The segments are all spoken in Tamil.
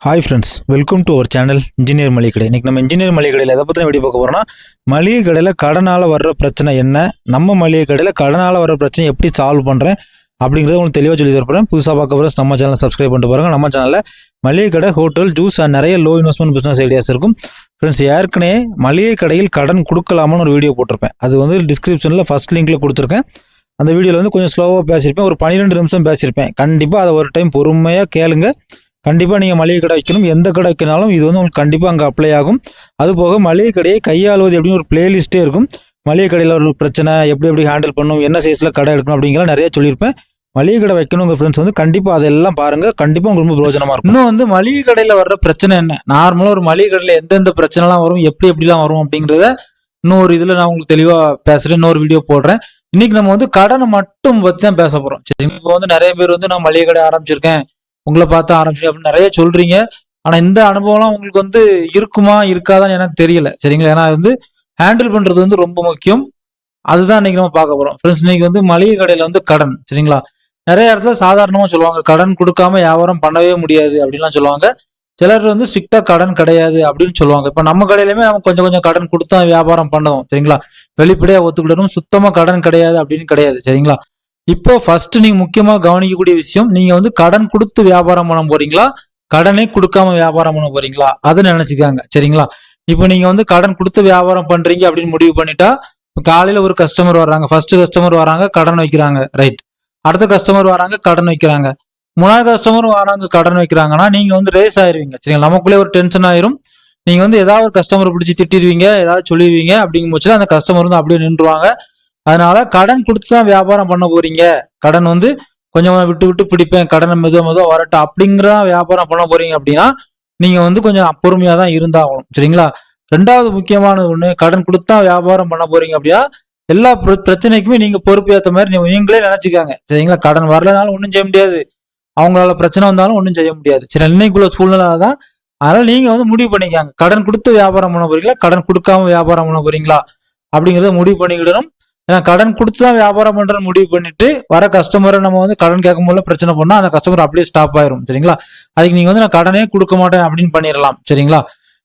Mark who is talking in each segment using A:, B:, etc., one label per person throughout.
A: Hi friends, welcome to our channel engineer மளிகை கடை. இன்றைக்கி நம்ம இன்ஜினியர் மளிகை கடையில் எதை பற்றி வீடியோ பார்க்க போகிறோம்னா, மளிகை கடையில் கடனால் வர்ற பிரச்சனை என்ன, நம்ம மளிகை கடையில் கடனால் வர்ற பிரச்சனை எப்படி சால்வ் பண்ணுறேன் அப்படிங்கிறத உங்களுக்கு தெளிவாக சொல்லி தரப்போகிறேன். புதுசாக பார்க்க போகிறோம், நம்ம சேனலை சப்ஸ்கிரைப் பண்ணிட்டு பாருங்கள். நம்ம சேனலில் மளிகை கடை, ஹோட்டல், ஜூஸ் அண்ட் நிறைய லோ இன்வெஸ்ட்மெண்ட் பிஸ்னஸ் ஐடியாஸ் இருக்கும். ஃப்ரெண்ட்ஸ், ஏற்கனவே மளிகை கடையில் கடன் கொடுக்கலாமான்னு ஒரு வீடியோ போட்டிருப்பேன். அது வந்து டிஸ்கிரிப்ஷனில் ஃபஸ்ட் லிங்கில் கொடுத்துருக்கேன். அந்த வீடியோவில் வந்து கொஞ்சம் ஸ்லோவாக பேசியிருப்பேன், ஒரு 12 நிமிஷம் பேசியிருப்பேன். கண்டிப்பாக அதை ஒரு டைம் பொறுமையாக கேளுங்க. கண்டிப்பாக நீங்கள் மளிகை கடை வைக்கணும், எந்த கடை வைக்கினாலும் இது வந்து உங்களுக்கு கண்டிப்பாக அங்கே அப்ளை ஆகும். அதுபோக மளிகை கடையை கையாளுவது எப்படின்னு ஒரு பிளேலிஸ்ட்டே இருக்கும். மளிகை கடையில் ஒரு பிரச்சனை எப்படி ஹேண்டில் பண்ணணும், என்ன சைஸில் கடை எடுக்கணும் அப்படிங்கலாம் நிறைய சொல்லியிருப்பேன். மளிகை கடை வைக்கணும் உங்கள் ஃப்ரெண்ட்ஸ் வந்து கண்டிப்பாக அதெல்லாம் பாருங்கள், கண்டிப்பாக உங்களுக்கு ரொம்ப பிரயோஜனமாக இருக்கும். இன்னும் வந்து மளிகை கடையில் வர்ற பிரச்சனை என்ன, நார்மலாக ஒரு மளிகை கடையில் எந்தெந்த பிரச்சனைலாம் வரும், எப்படிலாம் வரும் அப்படிங்கிறத இன்னொரு இதில் நான் உங்களுக்கு தெளிவாக பேசுகிறேன், இன்னொரு வீடியோ போடுறேன். இன்னைக்கு நம்ம வந்து கடனை மட்டும் பற்றி தான் பேச போகிறோம். சரி, இப்போ வந்து நிறைய பேர் வந்து நான் மளிகை கடை ஆரம்பிச்சிருக்கேன், உங்களை பார்த்து ஆரம்பிச்சு அப்படின்னு நிறைய சொல்றீங்க. ஆனா இந்த அனுபவம்லாம் உங்களுக்கு வந்து இருக்குமா இருக்காதான்னு எனக்கு தெரியல. சரிங்களா, ஏன்னா வந்து ஹேண்டில் பண்றது வந்து ரொம்ப முக்கியம். அதுதான் இன்னைக்கு நம்ம பார்க்க போறோம். ஃப்ரெண்ட்ஸ், இன்னைக்கு வந்து மளிகை கடையில வந்து கடன், சரிங்களா, நிறைய இடத்துல சாதாரணமா சொல்லுவாங்க, கடன் கொடுக்காம வியாபாரம் பண்ணவே முடியாது அப்படின்லாம் சொல்லுவாங்க. சிலர் வந்து ஸ்ட்ரிக்டா கடன் கிடையாது அப்படின்னு சொல்லுவாங்க. இப்ப நம்ம கடையிலுமே நம்ம கொஞ்சம் கொஞ்சம் கடன் கொடுத்தா வியாபாரம் பண்ணணும். சரிங்களா, வெளிப்படையா ஒத்துக்கிடணும், சுத்தமா கடன் கிடையாது அப்படின்னு கிடையாது. சரிங்களா, இப்போ ஃபர்ஸ்ட் நீங்க முக்கியமா கவனிக்கக்கூடிய விஷயம், நீங்க வந்து கடன் கொடுத்து வியாபாரம் பண்ண போறீங்களா, கடனே கொடுக்காம வியாபாரம் பண்ண போறீங்களா, அதை நினைச்சுக்காங்க. சரிங்களா, இப்போ நீங்க வந்து கடன் கொடுத்து வியாபாரம் பண்றீங்க அப்படின்னு முடிவு பண்ணிட்டா, காலையில ஒரு கஸ்டமர் வர்றாங்க, ஃபர்ஸ்ட் கஸ்டமர் வராங்க, கடன் வைக்கிறாங்க, ரைட். அடுத்த கஸ்டமர் வராங்க, கடன் வைக்கிறாங்க. மூணாவது கஸ்டமர் வராங்க, கடன் வைக்கிறாங்கன்னா நீங்க வந்து ரேஸ் ஆயிருவீங்க. சரிங்களா, நமக்குள்ளே ஒரு டென்ஷன் ஆயிரும். நீங்க வந்து ஏதாவது ஒரு கஸ்டமர் பிடிச்சி திட்டிடுவீங்க, ஏதாவது சொல்லிடுவீங்க. அப்படிங்கும் போச்சுல அந்த கஸ்டமர் வந்து அப்படியே நின்றுவாங்க. அதனால கடன் கொடுத்து தான் வியாபாரம் பண்ண போறீங்க, கடன் வந்து கொஞ்சம் விட்டு விட்டு பிடிப்பேன், கடனை மெதுவாக வரட்டும் அப்படிங்கிற வியாபாரம் பண்ண போறீங்க அப்படின்னா நீங்க வந்து கொஞ்சம் பொறுமையா தான் இருந்தாகணும். சரிங்களா, ரெண்டாவது முக்கியமான ஒண்ணு, கடன் கொடுத்தா வியாபாரம் பண்ண போறீங்க அப்படின்னா எல்லா பிரச்சனைக்குமே நீங்க பொறுப்பேற்ற மாதிரி நீங்களே நினைச்சுக்காங்க. சரிங்களா, கடன் வரலனாலும் ஒன்றும் செய்ய முடியாது, அவங்களால பிரச்சனை வந்தாலும் ஒன்றும் செய்ய முடியாது. சரி, இன்னைக்குள்ள சூழ்நிலை தான். அதனால நீங்க வந்து முடிவு பண்ணிக்காங்க, கடன் கொடுத்து வியாபாரம் பண்ண போறீங்களா, கடன் கொடுக்காம வியாபாரம் பண்ண போறீங்களா அப்படிங்கறத முடிவு பண்ணிக்கிடணும். ஏன்னா கடன் கொடுத்து தான் வியாபாரம் பண்ற முடிவு பண்ணிட்டு வர கஸ்டமரை நம்ம வந்து கடன் கேட்கும் போது பிரச்சனை பண்ணா அந்த கஸ்டமர் அப்படியே ஸ்டாப் ஆயிரும். சரிங்களா, அதுக்கு நீங்க வந்து நான் கடனே கொடுக்க மாட்டேன் அப்படின்னு பண்ணிடலாம். சரிங்களா,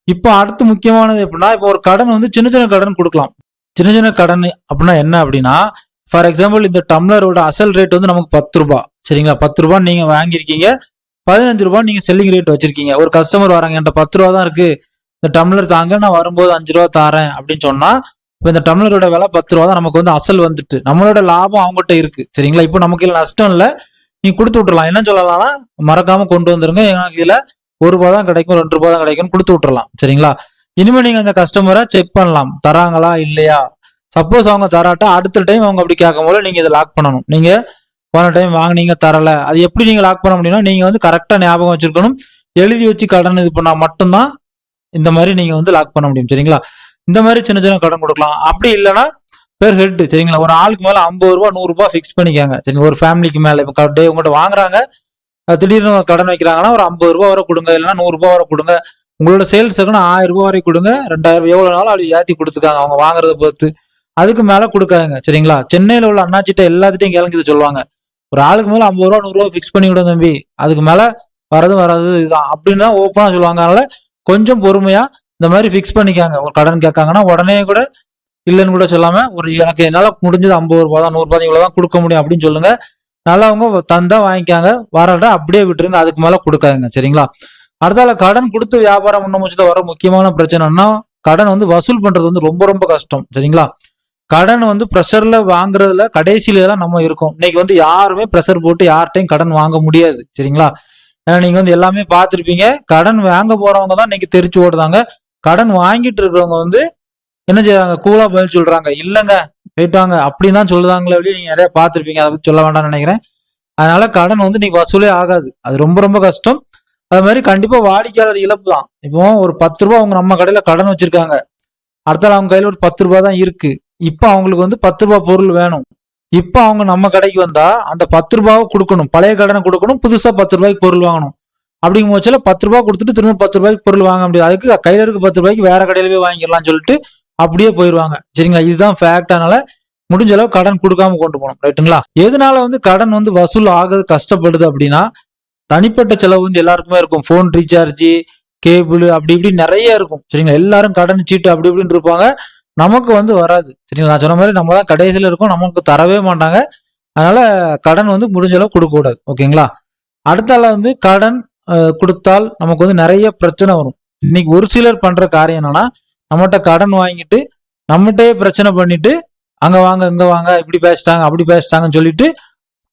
A: இப்போ அடுத்து முக்கியமானது எப்படின்னா, இப்போ ஒரு கடன் வந்து சின்ன சின்ன கடன் கொடுக்கலாம். சின்ன சின்ன கடன் அப்படின்னா என்ன அப்படின்னா, ஃபார் எக்ஸாம்பிள் இந்த டம்ளரோட அசல் ரேட் வந்து நமக்கு 10 ரூபாய். சரிங்களா, 10 ரூபாய் நீங்க வாங்கியிருக்கீங்க, 15 ரூபாய் நீங்க செல்லிங் ரேட் வச்சிருக்கீங்க. ஒரு கஸ்டமர் வராங்க, என்கிட்ட 10 ரூபா தான் இருக்கு, இந்த டம்ளர் தாங்க, நான் வரும்போது 5 ரூபா தாரேன் அப்படின்னு சொன்னா, இப்போ இந்த டம்ளரோட விலை 10 ரூபா தான், நமக்கு வந்து அசல் வந்துட்டு நம்மளோட லாபம் அவங்ககிட்ட இருக்கு. சரிங்களா, இப்போ நமக்கு இதுல நஷ்டம் இல்லை, நீங்க கொடுத்து விட்டுறலாம். என்ன சொல்லலாம்னா, மறக்காம கொண்டு வந்துருங்க, எனக்கு இதுல 1 ரூபாய் தான் கிடைக்கும், 2 ரூபாய் தான் கிடைக்கும், கொடுத்து விட்டுறலாம். சரிங்களா, இனிமே நீங்க அந்த கஸ்டமரை செக் பண்ணலாம், தராங்களா இல்லையா. சப்போஸ் அவங்க தராட்டா அடுத்த டைம் அவங்க அப்படி கேட்கும் போது நீங்க இதை லாக் பண்ணணும். நீங்க போன டைம் வாங்கினீங்க தரல, அது எப்படி நீங்க லாக் பண்ண முடியும்னா, நீங்க வந்து கரெக்டா ஞாபகம் வச்சிருக்கணும், எழுதி வச்சு கடன் இது பண்ணா மட்டும்தான் இந்த மாதிரி நீங்க வந்து லாக் பண்ண முடியும். சரிங்களா, இந்த மாதிரி சின்ன சின்ன கடன் கொடுக்கலாம். அப்படி இல்லைன்னா பெர் ஹெட், சரிங்களா, ஒரு ஆளுக்கு மேல 50 ரூபாய் 100 ரூபாய் ஃபிக்ஸ் பண்ணிக்காங்க. சரிங்களா, ஒரு ஃபேமிலிக்கு மேல இப்போ டே உங்கள்கிட்ட வாங்குறாங்க, திடீர்னு கடன் வைக்கிறாங்கன்னா ஒரு 50 ரூபாய் வரை கொடுங்க, இல்லைன்னா 100 ரூபாய் வரை கொடுங்க. உங்களோட சேல்ஸ் 1000 ரூபாய் வரை கொடுங்க, 2000 எவ்வளவு நாளும் அது ஏற்றி கொடுத்துக்காங்க அவங்க வாங்குறத பொறுத்து. அதுக்கு மேல கொடுக்காங்க. சரிங்களா, சென்னையில உள்ள அண்ணாச்சிட்ட எல்லாத்திட்டையும் கிளங்கிது சொல்லுவாங்க, ஒரு ஆளுக்கு மேல 50 ரூபா 100 ரூபா ஃபிக்ஸ் பண்ணி விட தம்பி, அதுக்கு மேல வராது இதுதான் அப்படின்னு தான் ஓப்பனா சொல்லுவாங்க. அதனால கொஞ்சம் பொறுமையா இந்த மாதிரி ஃபிக்ஸ் பண்ணிக்காங்க. ஒரு கடன் கேட்காங்கன்னா உடனே கூட இல்லைன்னு கூட சொல்லாம, ஒரு எனக்கு என்னால முடிஞ்சது 50 ரூபாய் தான், 100 ரூபாய் இவ்வளவுதான் கொடுக்க முடியும் அப்படின்னு சொல்லுங்க. நல்லா அவங்க தந்தா வாங்கிக்காங்க, வரட்டா அப்படியே விட்டுருங்க, அதுக்கு மேல கொடுக்காதுங்க. சரிங்களா, அடுத்தால கடன் கொடுத்து வியாபாரம் பண்ண முடிச்சத வர முக்கியமான பிரச்சனைன்னா, கடன் வந்து வசூல் பண்றது வந்து ரொம்ப ரொம்ப கஷ்டம். சரிங்களா, கடன் வந்து ப்ரெஷர்ல வாங்குறதுல கடைசியில தான் நம்ம இருக்கோம். இன்னைக்கு வந்து யாருமே ப்ரெஷர் போட்டு யார்கிட்டையும் கடன் வாங்க முடியாது. சரிங்களா, ஏன்னா நீங்க வந்து எல்லாமே பார்த்துருப்பீங்க, கடன் வாங்க போறவங்க தான் இன்னைக்கு தெரிச்சு ஓடுதாங்க. கடன் வாங்கிட்டு இருக்கிறவங்க வந்து என்ன செய்யறாங்க, கூலா பதில் சொல்றாங்க, இல்லைங்க போயிட்டாங்க அப்படின்னு தான் சொல்லுதாங்களே அப்படி நீங்க நிறைய பார்த்துருப்பீங்க. அதை பத்தி சொல்ல வேண்டாம்னு நினைக்கிறேன். அதனால கடன் வந்து நீங்க வசூலே ஆகாது, அது ரொம்ப ரொம்ப கஷ்டம். அது மாதிரி கண்டிப்பா வாடிக்கையாளர் இழப்பு தான். இப்போ ஒரு 10 ரூபாய் அவங்க நம்ம கடையில கடன் வச்சிருக்காங்க, அடுத்தால அவங்க கையில ஒரு 10 ரூபாய் தான் இருக்கு. இப்ப அவங்களுக்கு வந்து 10 ரூபாய் பொருள் வேணும். இப்ப அவங்க நம்ம கடைக்கு வந்தா அந்த 10 ரூபாவை கொடுக்கணும், பழைய கடனை கொடுக்கணும், புதுசா 10 ரூபாய்க்கு பொருள் வாங்கணும். அப்படிங்கும் போச்சுல 10 ரூபாய் கொடுத்துட்டு திரும்ப 10 ரூபாய்க்கு பொருள் வாங்க முடியாது. அதுக்கு கையில இருக்கு 10 ரூபாய்க்கு வேற கடையில போய் வாங்கிடலாம்னு சொல்லிட்டு அப்படியே போயிருவாங்க. சரிங்களா, இதுதான் ஃபேக்ட். அதனால முடிஞ்ச அளவு கடன் கொடுக்காம கொண்டு போகணும். ரைட்டுங்களா, எதனால வந்து கடன் வந்து வசூல் ஆகுது கஷ்டப்படுது அப்படின்னா, தனிப்பட்ட செலவு வந்து எல்லாருக்குமே இருக்கும். ஃபோன் ரீசார்ஜ், கேபிள் அப்படி இப்படி நிறைய இருக்கும். சரிங்களா? எல்லாரும் கடன் சீட்டு அப்படி இப்படின்னு இருப்பாங்க. நமக்கு வந்து வராது. சரிங்களா? நான் சொன்ன மாதிரி நம்ம தான் கடைசியில இருக்கோம். நமக்கு தரவே மாட்டாங்க. அதனால கடன் வந்து முடிஞ்ச அளவு கொடுக்க கூடாது. ஓகேங்களா? அடுத்தால வந்து கடன் கொடுத்தால் நமக்கு வந்து நிறைய பிரச்சனை வரும். இன்னைக்கு ஒரு சிலர் பண்ற காரியம் என்னன்னா, நம்மகிட்ட கடன் வாங்கிட்டு நம்மகிட்டயே பிரச்சனை பண்ணிட்டு அங்க வாங்க இங்க வாங்க இப்படி பேசிட்டாங்க அப்படி பேசிட்டாங்கன்னு சொல்லிட்டு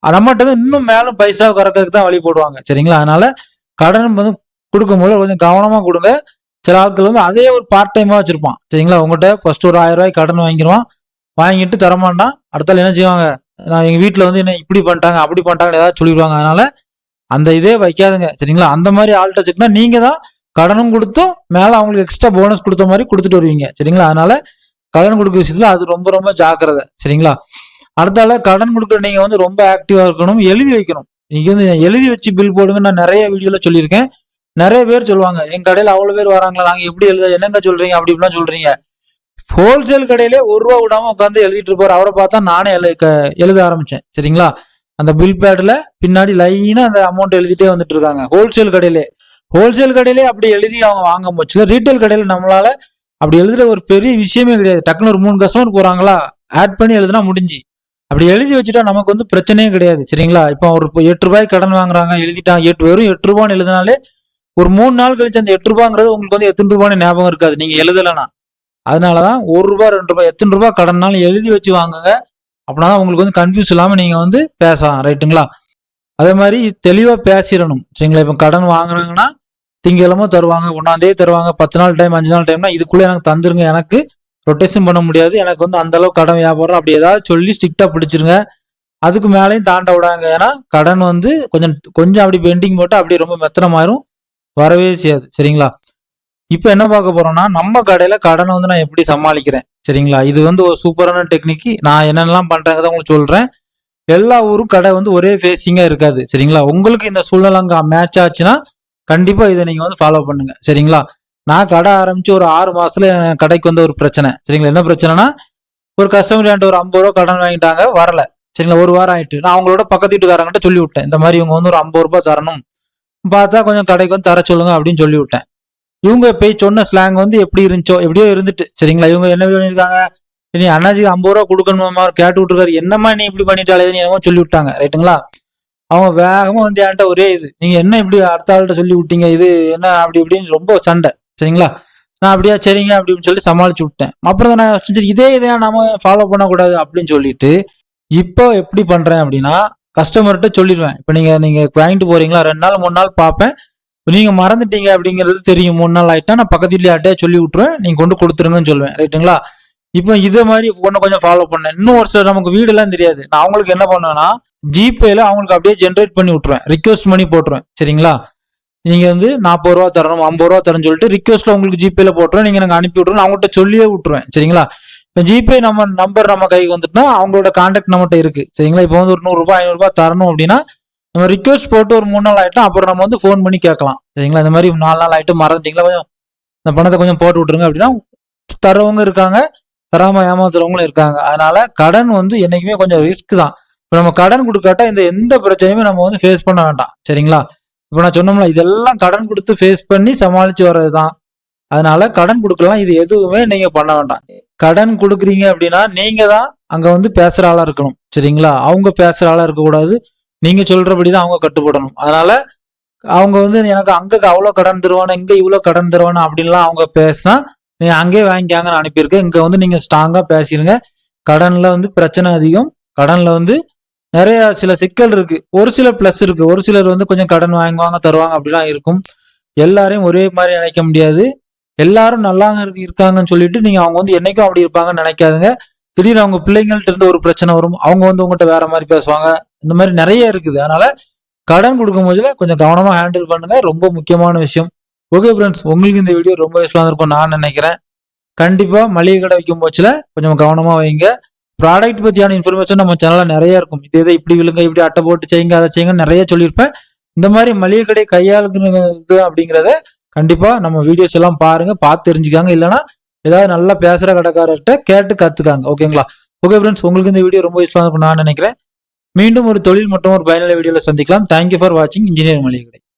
A: நம்மகிட்ட வந்து இன்னும் மேலும் பைசா கறக்கிறதுக்கு தான் வழி போடுவாங்க. சரிங்களா? அதனால கடன் வந்து கொடுக்கும்போது கொஞ்சம் கவனமா கொடுங்க. சில ஆட்கள் வந்து அதே ஒரு பார்ட் டைமா வச்சிருப்பான். சரிங்களா? உங்ககிட்ட ஃபர்ஸ்ட் ஒரு 1000 ரூபாய் கடன் வாங்கிடுவான். வாங்கிட்டு தரமாட்டான். அடுத்தால என்ன செய்வாங்க, நான் எங்க வீட்டுல வந்து என்ன இப்படி பண்ணிட்டாங்க அப்படி பண்ணிட்டாங்கன்னு ஏதாவது சொல்லிடுவாங்க. அதனால அந்த இதே வைக்காதுங்க. சரிங்களா? அந்த மாதிரி ஆள்கிட்ட வச்சுக்கிட்டா நீங்க தான் கடனும் கொடுத்தும் மேல அவங்களுக்கு எக்ஸ்ட்ரா போனஸ் கொடுத்த மாதிரி கொடுத்துட்டு வருவீங்க. சரிங்களா? அதனால கடன் கொடுக்குற விஷயத்துல அது ரொம்ப ரொம்ப ஜாக்கிரதை. சரிங்களா? அடுத்தால கடன் கொடுக்குற நீங்க வந்து ரொம்ப ஆக்டிவா இருக்கணும். எழுதி வைக்கணும். நீங்க வந்து எழுதி வச்சு பில் போடுங்க. நான் நிறைய வீடியோல சொல்லியிருக்கேன். நிறைய பேர் சொல்லுவாங்க, எங்க கடையில அவ்வளவு பேர் வராங்களா, நாங்க எப்படி எழுத, என்னங்க சொல்றீங்க அப்படி இப்படிலாம் சொல்றீங்க. ஹோல்சேல் கடையிலே 1 ரூபா விடாம உட்காந்து எழுதிட்டு இருப்பாரு. அவரை பார்த்தா நானே எழுத ஆரம்பிச்சேன். சரிங்களா? அந்த பில் பேட்ல பின்னாடி லைனா அந்த அமௌண்ட் எழுதிட்டே வந்துட்டு இருக்காங்க. ஹோல்சேல் கடையிலே அப்படி எழுதி அவங்க வாங்க போச்சுல. ரீட்டைல் கடையில நம்மளால அப்படி எழுதுற ஒரு பெரிய விஷயமே கிடையாது. டக்குனு ஒரு 3 கஸ்டமர் போறாங்களா, ஆட் பண்ணி எழுதுனா முடிஞ்சு. அப்படி எழுதி வச்சுட்டா நமக்கு வந்து பிரச்சனையே கிடையாது. சரிங்களா? இப்போ ஒரு 8 ரூபாய் கடன் வாங்குறாங்க, எழுதிட்டாங்க. வெறும் 8 ரூபான்னு எழுதினாலே ஒரு 3 நாள் கழிச்சு அந்த 8 ரூபாங்கிறது உங்களுக்கு வந்து எத்தனை ரூபான்னு ஞாபகம் இருக்காது நீங்க எழுதலைன்னா. அதனாலதான் 1 ரூபாய் 2 ரூபாய் எத்தனை ரூபாய் கடன்னாலும் எழுதி வச்சு வாங்குங்க. அப்படின்னா உங்களுக்கு வந்து கன்ஃபியூஸ் இல்லாம நீங்க வந்து பேசலாம். ரைட்டுங்களா? அதே மாதிரி தெளிவா பேசிடணும். சரிங்களா? இப்ப கடன் வாங்குறாங்கன்னா திங்கக்கிழமை தருவாங்க, 1ஆம் தேதி தருவாங்க, 10 நாள் டைம் 5 நாள் டைம்னா இதுக்குள்ள எனக்கு தந்துருங்க. எனக்கு ரொட்டேஷன் பண்ண முடியாது, எனக்கு வந்து அந்த அளவுக்கு கடன் வியாபாரம் அப்படி ஏதாவது சொல்லி ஸ்ட்ரிக்டா பிடிச்சிருங்க. அதுக்கு மேலேயும் தாண்ட விடாங்க. ஏன்னா கடன் வந்து கொஞ்சம் கொஞ்சம் அப்படி பெண்டிங் போட்டு அப்படி ரொம்ப மெத்தனமாயிரும், வரவே செய்யாது. சரிங்களா? இப்ப என்ன பார்க்க போறோம்னா, நம்ம கடையில கடனை வந்து நான் எப்படி சமாளிக்கிறேன். சரிங்களா? இது வந்து ஒரு சூப்பரான டெக்னிக். நான் என்னென்னலாம் பண்றேங்கிறத உங்களுக்கு சொல்றேன். எல்லா ஊரும் கடை வந்து ஒரே ஃபேஸிங்கா இருக்காது. சரிங்களா? உங்களுக்கு இந்த சூழ்நிலை அங்க மேட்ச் ஆச்சுன்னா கண்டிப்பா இதை நீங்க வந்து ஃபாலோ பண்ணுங்க. சரிங்களா? நான் கடை ஆரம்பிச்சு ஒரு 6 மாசத்துல என் கடைக்கு வந்து ஒரு பிரச்சனை. சரிங்களா? என்ன பிரச்சனைனா, ஒரு கஸ்டமர் என்கிட்ட ஒரு 50 ரூபா கடன் வாங்கிட்டாங்க, வரல. சரிங்களா? ஒரு வாரம் ஆயிட்டு. நான் அவங்களோட பக்கத்து வீட்டுக்காரங்கிட்ட சொல்லி விட்டேன், இந்த மாதிரி இவங்க வந்து ஒரு 50 ரூபாய் தரணும், பார்த்தா கொஞ்சம் கடைக்கு வந்து தர சொல்லுங்க அப்படின்னு சொல்லி விட்டேன். இவங்க போய் சொன்ன ஸ்லாங் வந்து எப்படி இருந்துச்சோ எப்படியோ இருந்துட்டு. சரிங்களா? இவங்க என்ன பண்ணிருக்காங்க, நீ அண்ணாச்சிக்கு 50 ரூபா கொடுக்கணுமா கேட்டு விட்டுருக்காரு, என்னமா நீ இப்படி பண்ணிட்டாலே என்னமோ சொல்லி விட்டாங்க. ரைட்டுங்களா? அவங்க வேகமா வந்து என்கிட்ட ஒரே இது, நீங்க என்ன இப்படி அடுத்த ஆள்கிட்ட சொல்லி விட்டீங்க, இது என்ன அப்படி இப்படின்னு ரொம்ப சண்டை. சரிங்களா? நான் அப்படியா சரிங்க அப்படின்னு சொல்லி சமாளிச்சு விட்டேன். அப்புறம் நான் சரி இதே நாம ஃபாலோ பண்ணக்கூடாது அப்படின்னு சொல்லிட்டு இப்போ எப்படி பண்றேன் அப்படின்னா, கஸ்டமர்கிட்ட சொல்லிடுவேன். இப்போ நீங்க வாங்கிட்டு போறீங்களா, 2 நாள் 3 நாள் பார்ப்பேன். நீங்க மறந்துட்டீங்க அப்படிங்கிறது தெரியும், 3 நாள் ஆயிட்டா நான் பக்கத்து வீட்டுல யார்ட்டையா சொல்லி விட்டுருவேன், நீங்க கொண்டு கொடுத்துருங்கன்னு சொல்லுவேன். ரைட்டுங்களா? இப்போ இதே மாதிரி கொஞ்சம் ஃபாலோ பண்ணேன். இன்னும் ஒரு சிலர் நமக்கு வீடு எல்லாம் தெரியாது. நான் அவங்களுக்கு என்ன பண்ணுவேன்னா, ஜிபேல அவங்களுக்கு அப்படியே ஜென்ரேட் பண்ணி விட்டுருவேன், ரிக்வெஸ்ட் பண்ணி போட்டுருவேன். சரிங்களா? நீங்க வந்து 40 ரூபா தரணும் 50 ரூபா தரணும்னு சொல்லிட்டு ரிக்வெஸ்ட்ல உங்களுக்கு ஜிபேல போட்டுருவேன், நீங்க எனக்கு அனுப்பி விட்டுருவேன், அவங்கள்ட்ட சொல்லியே விட்டுருவேன். சரிங்களா? இப்போ ஜிபே நம்ம நம்பர் நம்ம கைக்கு வந்துட்டுனா அவங்களோட கான்டாக்ட் நம்மகிட்ட இருக்கு. சரிங்களா? இப்போ வந்து ஒரு 100 ரூபாய் 500 ரூபாய் தரணும் அப்படின்னா நம்ம ரிக்வெஸ்ட் போட்டு ஒரு 3 நாள் ஆயிட்டோம், அப்புறம் நம்ம வந்து ஃபோன் பண்ணி கேட்கலாம். சரிங்களா? இந்த மாதிரி 4 நாள் ஆயிட்டு மறந்துட்டீங்களா, கொஞ்சம் இந்த பணத்தை கொஞ்சம் போட்டு விட்டுருங்க அப்படின்னா தரவங்க இருக்காங்க, தராம ஏமாத்துறவங்களும் இருக்காங்க. அதனால கடன் வந்து என்னைக்குமே கொஞ்சம் ரிஸ்க் தான். இப்போ நம்ம கடன் கொடுக்காட்டா இந்த எந்த பிரச்சனையுமே நம்ம வந்து ஃபேஸ் பண்ண வேண்டாம். சரிங்களா? இப்போ நான் சொன்னோம்ல, இதெல்லாம் கடன் கொடுத்து ஃபேஸ் பண்ணி சமாளிச்சு வர்றது தான். அதனால கடன் கொடுக்கலாம், இது எதுவுமே நீங்க பண்ண வேண்டாம். கடன் கொடுக்குறீங்க அப்படின்னா நீங்க தான் அங்க வந்து பேசுற ஆளா இருக்கணும். சரிங்களா? அவங்க பேசுற ஆளா இருக்கக்கூடாது, நீங்க சொல்றபடிதான் அவங்க கட்டுப்படணும். அதனால அவங்க வந்து எனக்கு அங்க அவ்வளவு கடன் தருவானு இங்க இவ்வளவு கடன் தருவானு அப்படின்லாம் அவங்க பேசினா நீங்க அங்கே வாங்கிக்காங்கன்னு அனுப்பியிருக்கேன். இங்க வந்து நீங்க ஸ்ட்ராங்கா பேசிருங்க. கடன்ல வந்து பிரச்சனை அதிகம். கடன்ல வந்து நிறைய சில சிக்கல் இருக்கு, ஒரு சில பிளஸ் இருக்கு. ஒரு சிலர் வந்து கொஞ்சம் கடன் வாங்குவாங்க தருவாங்க அப்படிலாம் இருக்கும். எல்லாரையும் ஒரே மாதிரி நினைக்க முடியாது. எல்லாரும் நல்லா இருக்காங்கன்னு சொல்லிட்டு நீங்க அவங்க வந்து என்னைக்கும் அப்படி இருப்பாங்கன்னு நினைக்காதுங்க. திடீர்னு அவங்க பிள்ளைங்கள்ட்ட இருந்து ஒரு பிரச்சனை வரும், அவங்க வந்து உங்கள்கிட்ட வேற மாதிரி பேசுவாங்க. இந்த மாதிரி நிறைய இருக்குது. அதனால கடன் கொடுக்கும் போதுல கொஞ்சம் கவனமா ஹேண்டில் பண்ணுங்க, ரொம்ப முக்கியமான விஷயம். ஓகே ஃப்ரெண்ட்ஸ், உங்களுக்கு இந்த வீடியோ ரொம்ப யூஸ்ஃபுல்லா இருக்கும் நான் நினைக்கிறேன். கண்டிப்பா மளிகை கடை வைக்கும் போச்சுல கொஞ்சம் கவனமா வைங்க. ப்ராடக்ட் பத்தியான இன்ஃபர்மேஷன் நம்ம சேனல்ல நிறைய இருக்கும். இதை இப்படி விழுங்க, இப்படி அட்டை போட்டு செய்யுங்க, அதை செய்யுங்க, நிறைய சொல்லியிருப்பேன். இந்த மாதிரி மளிகை கடை கையாளுக்கு அப்படிங்கிறத கண்டிப்பா நம்ம வீடியோஸ் எல்லாம் பாருங்க, பார்த்து தெரிஞ்சுக்காங்க. இல்லைன்னா ஏதாவது நல்லா பேசுற கடைக்காரர்கிட்ட கேட்டு கத்துக்காங்க. ஓகேங்களா? ஓகே ஃப்ரெண்ட்ஸ், உங்களுக்கு இந்த வீடியோ ரொம்ப யூஸ்ஃபுல்லா இருக்கும் நான் நினைக்கிறேன். மீண்டும் ஒரு தொழில் மற்றும் ஒரு பயனுள்ள வீடியோல சந்திக்கலாம். தேங்க்யூ ஃபார் வாட்சிங் இன்ஜினியர் மளிகை கடை.